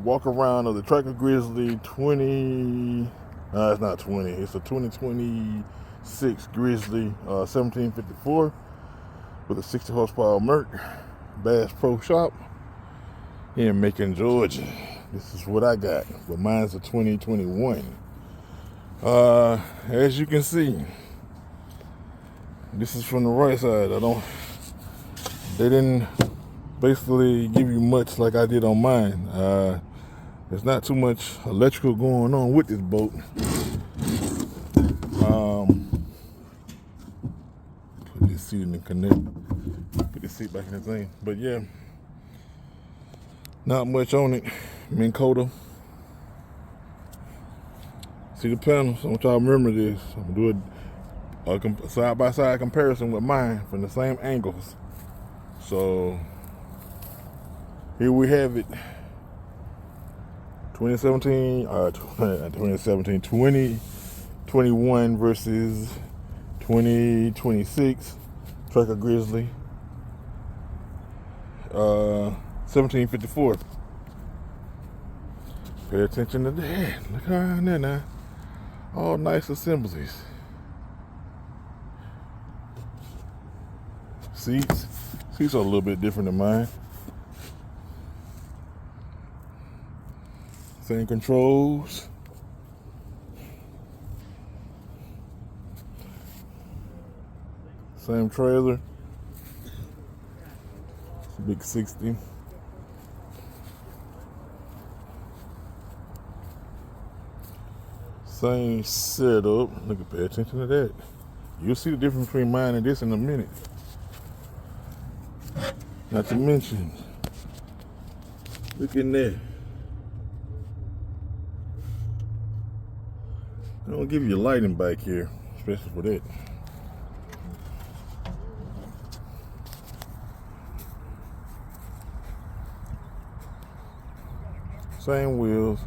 walk around of the Tracker Grizzly 20. It's not 20. It's a 2026 Grizzly 1754 with a 60 horsepower Merc Bass Pro Shop in Macon, Georgia. This is what I got, but mine's a 2021. As you can see, this is from the right side. They didn't basically give you much like I did on mine. There's not too much electrical going on with this boat. Put this seat in the connect. Put this seat back in the thing. But yeah, not much on it. Minn Kota. See the panels? I want y'all to remember this. I'm gonna do a side-by-side comparison with mine from the same angles. So here we have it. 2021 versus 2026 Tracker Grizzly 1754. Pay attention to that. Look around there now. All nice assemblies. Seats are a little bit different than mine. Same controls. Same trailer. It's a big 60. Same setup. Look at, pay attention to that. You'll see the difference between mine and this in a minute. Not to mention, look in there. I don't give you lighting back here, especially for that. Same wheels.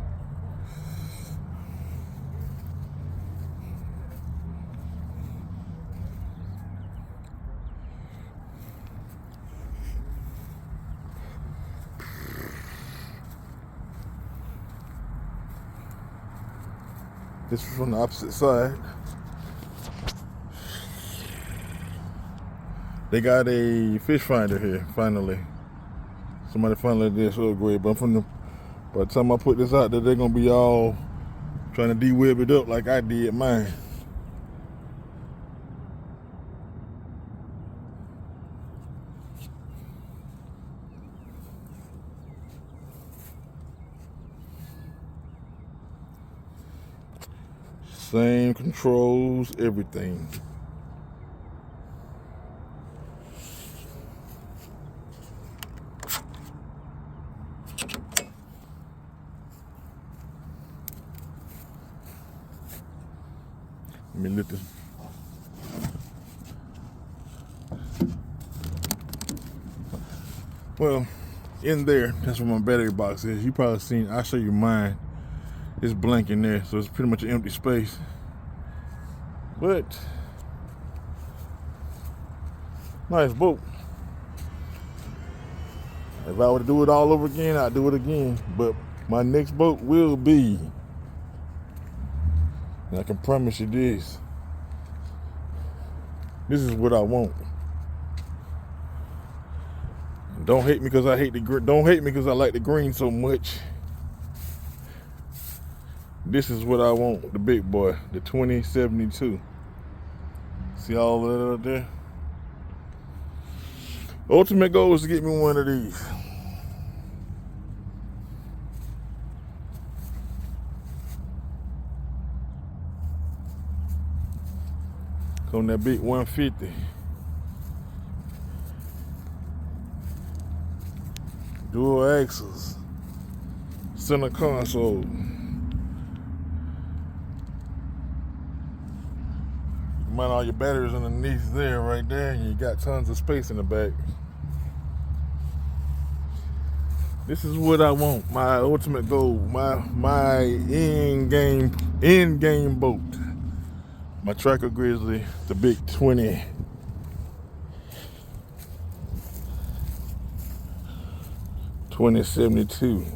This is from the opposite side. They got a fish finder here, finally. Somebody finally did so great, but by the time I put this out there, they're gonna be all trying to de-web it up like I did mine. Same controls, everything. Let me lift this. Well, in there, that's where my battery box is. You probably seen, I'll show you mine. It's blank in there, so it's pretty much an empty space. But nice boat. If I were to do it all over again, I'd do it again. But my next boat will be, and I can promise you this. This is what I want. Don't hate me because I hate the green. Don't hate me because I like the green so much. This is what I want, the big boy, the 2072. See all of that up there? Ultimate goal is to get me one of these. On that big 150. Dual axles. Center console. Mount all your batteries underneath there, right there, and you got tons of space in the back. This is what I want, my ultimate goal, my end game boat. My Tracker Grizzly, the big 2072.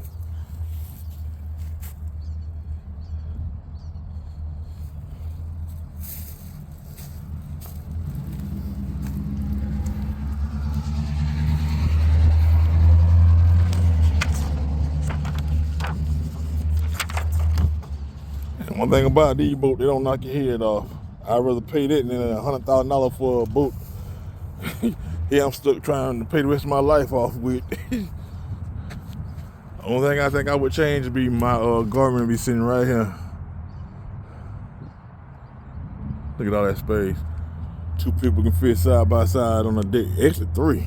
One thing about these boats, they don't knock your head off. I'd rather pay that than $100,000 for a boat. Yeah, I'm stuck trying to pay the rest of my life off with. Only thing I think I would change would be my Garmin be sitting right here. Look at all that space. 2 people can fit side by side on a deck. Actually 3.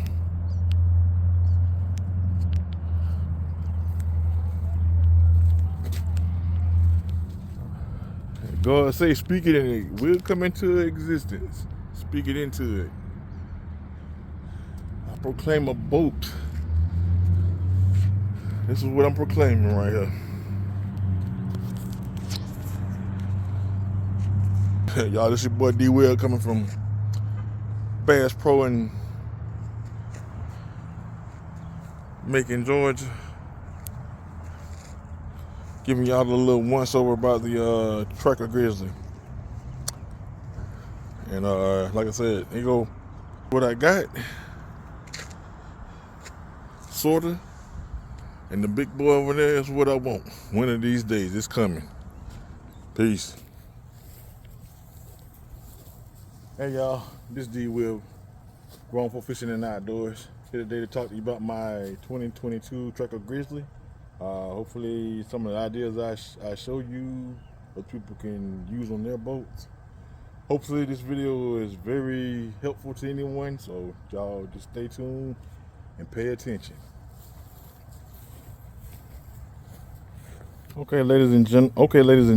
God say, speak it and it will come into existence. Speak it into it. I proclaim a boat. This is what I'm proclaiming right here. Y'all, this your boy D Will coming from Bass Pro in Macon, Georgia. Giving y'all a little once over about the Tracker Grizzly. And like I said, here go what I got. Sorta. And the big boy over there is what I want. One of these days, it's coming. Peace. Hey y'all, this D Will, Grown for Fishing and Outdoors. Here today to talk to you about my 2022 Tracker Grizzly. Hopefully some of the ideas I show you, what people can use on their boats. Hopefully this video is very helpful to anyone, so y'all just stay tuned and pay attention. Okay, ladies and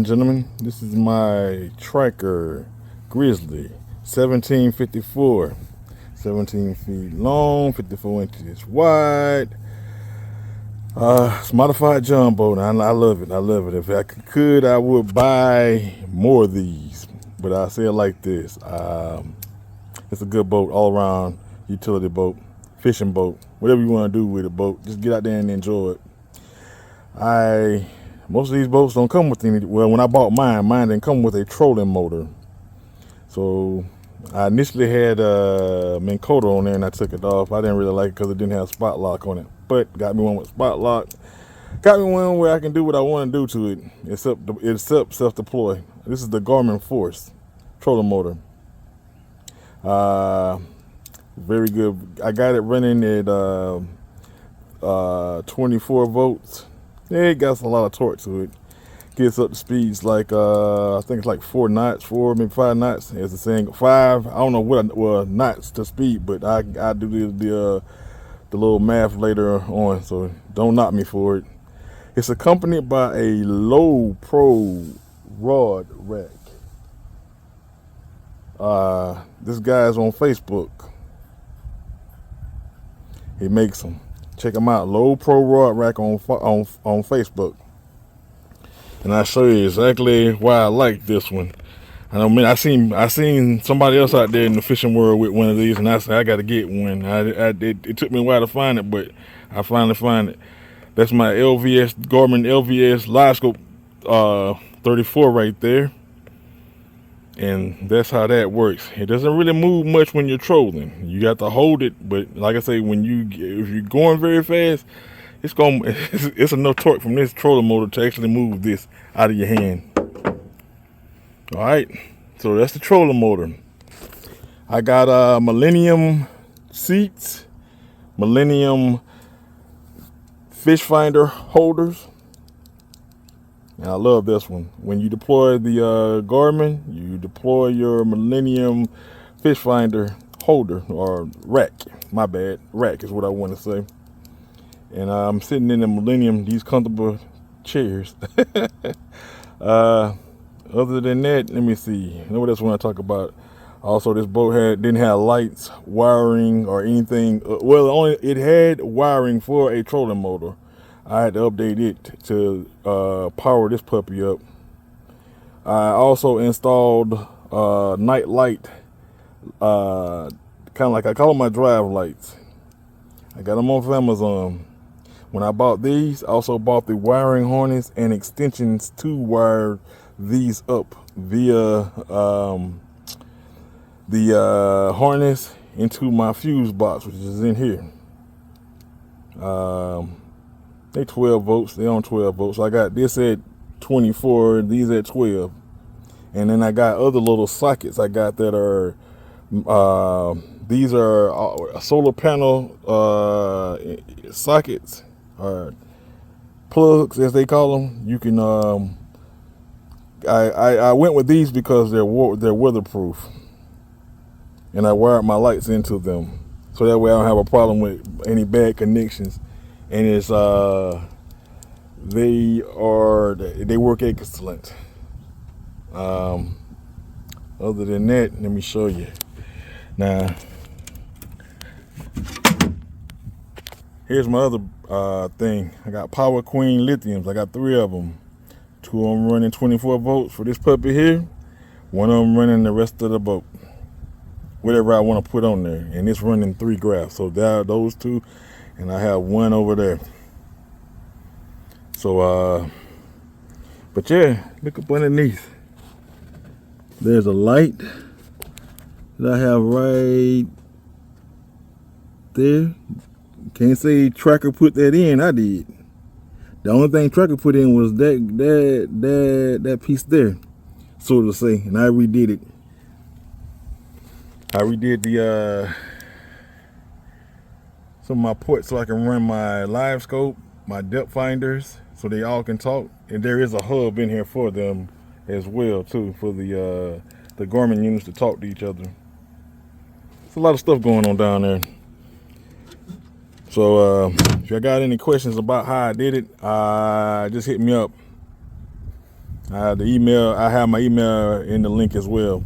gentlemen, this is my Tracker Grizzly 1754, 17 feet long, 54 inches wide. It's modified jumbo, and I love it. I love it. If I could, I would buy more of these. But I say it like this: it's a good boat, all around utility boat, fishing boat, whatever you want to do with a boat. Just get out there and enjoy it. Most of these boats don't come with any. Well, when I bought mine didn't come with a trolling motor. So I initially had Minn Kota on there, and I took it off. I didn't really like it because it didn't have spot lock on it. But got me one with spot lock. Got me one where I can do what I want to do to it. Except self-deploy. This is the Garmin Force trolling motor. Very good. I got it running at 24 volts. Yeah, it got a lot of torque to it. Gets up to speeds like I think it's like 4 knots, 4 maybe 5 knots. It's a saying 5. I don't know what knots to speed, but I do the little math later on, so don't knock me for it. It's accompanied by a low pro rod rack. This guy's on Facebook. He makes them. Check him out. Low Pro Rod Rack on Facebook. And I'll show you exactly why I like this one. I seen somebody else out there in the fishing world with one of these, and I said I got to get one. It took me a while to find it, but I finally find it. That's my Garmin LVS Live Scope 34 right there, and that's how that works. It doesn't really move much when you're trolling. You got to hold it, but like I say, if you're going very fast, it's enough torque from this trolling motor to actually move this out of your hand. All right, so that's the trolling motor. I got Millennium seats, Millennium fish finder holders. And I love this one. When you deploy the Garmin, you deploy your Millennium fish finder holder, or rack. My bad, rack is what I want to say. And I'm sitting in the Millennium, these comfortable chairs. Other than that, let me see. You know what else I want to talk about? Also, this boat didn't have lights, wiring, or anything. It had wiring for a trolling motor. I had to update it to power this puppy up. I also installed night light, kind of like I call them my drive lights. I got them off Amazon. When I bought these, I also bought the wiring harness and extensions to wire these up via the harness into my fuse box, which is in here. They 12 volts. They on 12 volts. So I got this at 24, these at 12. And then I got other little sockets I got that are, these are solar panel sockets, or plugs as they call them. You can, I went with these because they're weatherproof. And I wired my lights into them. So that way I don't have a problem with any bad connections. And it's, they work excellent. Other than that, let me show you. Now, here's my other thing. I got Power Queen lithiums. I got 3 of them. 2 of them running 24 volts for this puppy here. 1 of them running the rest of the boat. Whatever I want to put on there. And it's running 3 graphs. So there are those 2, and I have 1 over there. So, but yeah, look up underneath. There's a light that I have right there. Can't say Tracker put that in. I did. The only thing Tracker put in was that piece there, so to say, and I redid it. I redid the some of my ports so I can run my live scope, my depth finders, so they all can talk. And there is a hub in here for them as well too, for the Garmin units to talk to each other. There's a lot of stuff going on down there. So if you got any questions about how I did it, just hit me up. I have my email in the link as well.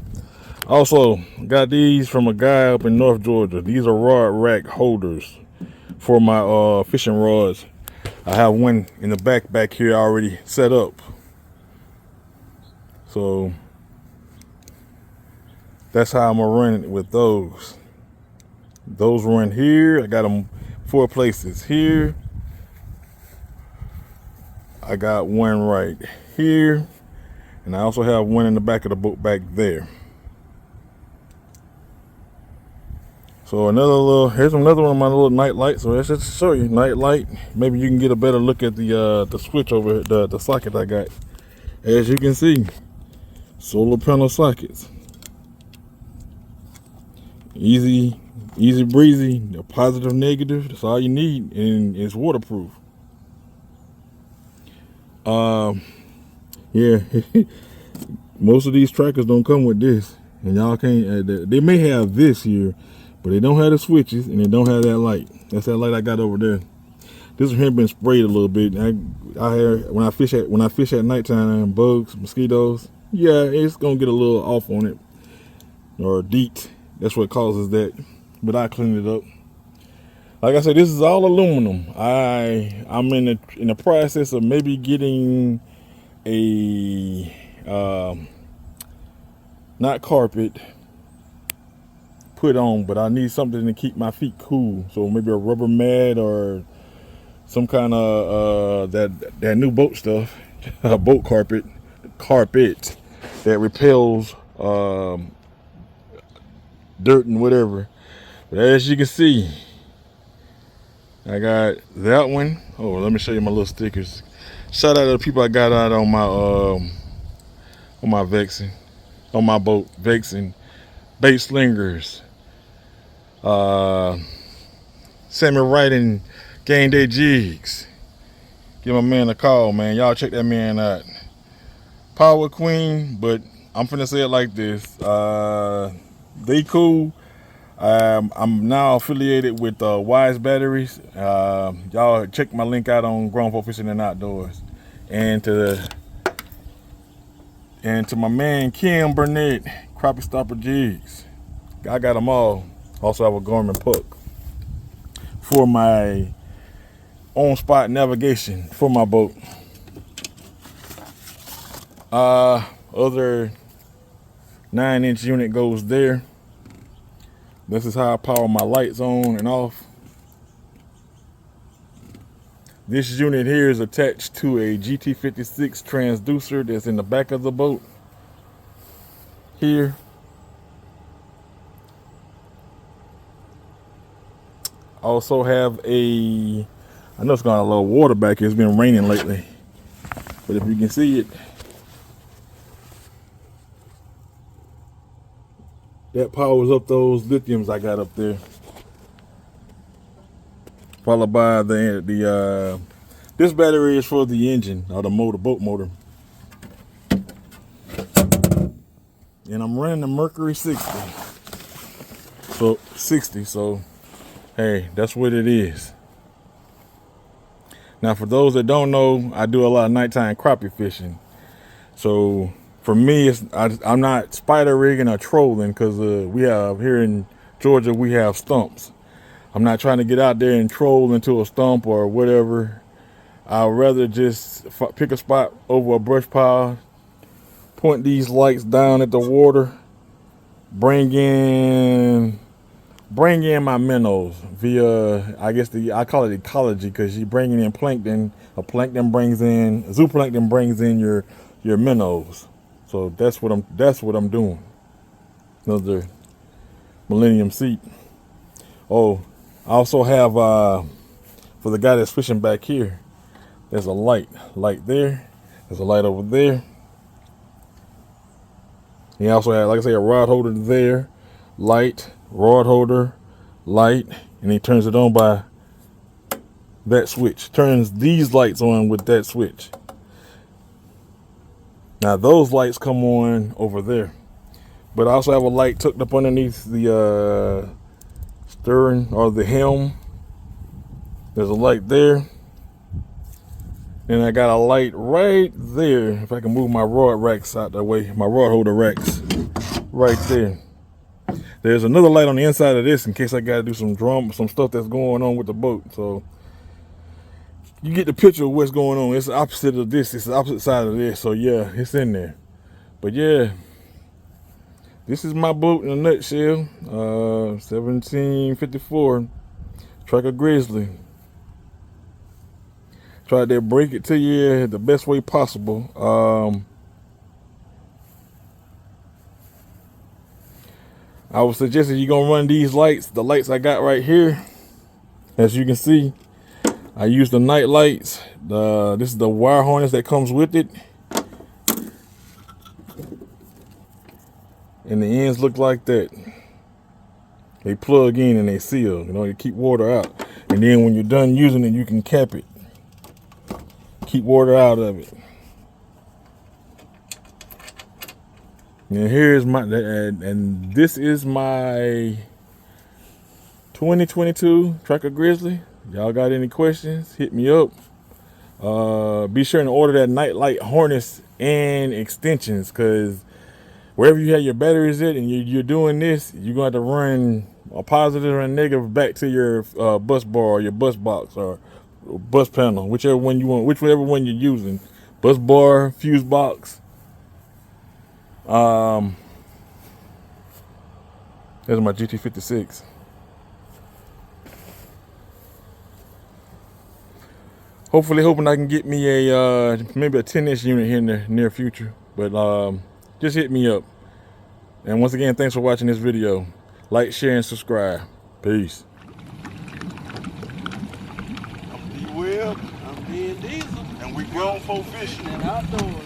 Also, got these from a guy up in North Georgia. These are rod rack holders for my fishing rods. I have one in the back here already set up. So that's how I'm gonna run it with those. Those run here. I got them 4 places here. I got one right here, and I also have one in the back of the boat back there. So here's another one of my little night lights. So let's just show you night light. Maybe you can get a better look at the switch over the socket I got. As you can see, solar panel sockets. Easy breezy, a positive, negative. That's all you need, and it's waterproof. Yeah, most of these trackers don't come with this, and y'all can't. They may have this here, but they don't have the switches, and they don't have that light. That's that light I got over there. This one here been sprayed a little bit. When I fish at nighttime, bugs, mosquitoes. Yeah, it's gonna get a little off on it, or DEET. That's what causes that. But I cleaned it up. Like I said, this is all aluminum. I'm in the process of maybe getting a not carpet put on, but I need something to keep my feet cool. So maybe a rubber mat or some kind of that new boat stuff, a boat carpet that repels dirt and whatever. But as you can see, I got that one. Oh, let me show you my little stickers. Shout out to the people I got out on my Vexen, on my boat, Vexen, bait slingers, Sammy Wright and Game Day Jigs. Give my man a call, man. Y'all check that man out. Power Queen, but I'm finna say it like this. They cool. I'm now affiliated with Wise Batteries. Y'all check my link out on Grown Folk Fishing and Outdoors. And to my man Kim Burnett, Crappie Stopper Jigs. I got them all. Also have a Garmin Puck for my on-spot navigation for my boat. Other 9-inch unit goes there. This is how I power my lights on and off. This unit here is attached to a GT56 transducer that's in the back of the boat here. Also have I know it's got a little water back here. It's been raining lately. But if you can see it, that powers up those lithiums I got up there. Followed by the this battery is for the engine or the motor, boat motor. And I'm running the Mercury 60. So 60, so hey, that's what it is. Now for those that don't know, I do a lot of nighttime crappie fishing. So for me, I'm not spider rigging or trolling because we have here in Georgia, we have stumps. I'm not trying to get out there and troll into a stump or whatever. I'd rather just pick a spot over a brush pile, point these lights down at the water, bring in my minnows via, I guess I call it ecology, because you're bringing in plankton. Zooplankton brings in your minnows. So that's what I'm doing. Another Millennium seat. Oh, I also have for the guy that's fishing back here, there's a light there. There's a light over there. He also had, like I say, a rod holder there, light, rod holder, light, and he turns it on by that switch. Turns these lights on with that switch. Now those lights come on over there, but I also have a light tucked up underneath the stern or the helm. There's a light there. And I got a light right there. If I can move my rod racks out that way, my rod holder racks right there. There's another light on the inside of this in case I got to do some stuff that's going on with the boat. So you get the picture of what's going on. It's the opposite of this. It's the opposite side of this. So yeah, it's in there. But yeah, this is my boat in a nutshell. 1754 Tracker Grizzly. Tried to break it to you the best way possible. I would suggest that you're gonna run these lights, the lights I got right here. As you can see, I use the night lights. This is the wire harness that comes with it. And the ends look like that. They plug in and they seal, you keep water out. And then when you're done using it, you can cap it. Keep water out of it. And here's and this is my 2022 Tracker Grizzly. Y'all got any questions? Hit me up. Be sure to order that night light harness and extensions, because wherever you have your batteries at and you're doing this, you're going to have to run a positive and negative back to your bus bar or your bus box or bus panel, whichever one you want, whichever one you're using. Bus bar, fuse box. There's my GT56. Hoping I can get me a maybe a 10-inch unit here in the near future. But just hit me up. And once again, thanks for watching this video. Like, share, and subscribe. Peace. I'm D-Web. I'm D&D. And we grown folk fishing. And outdoors.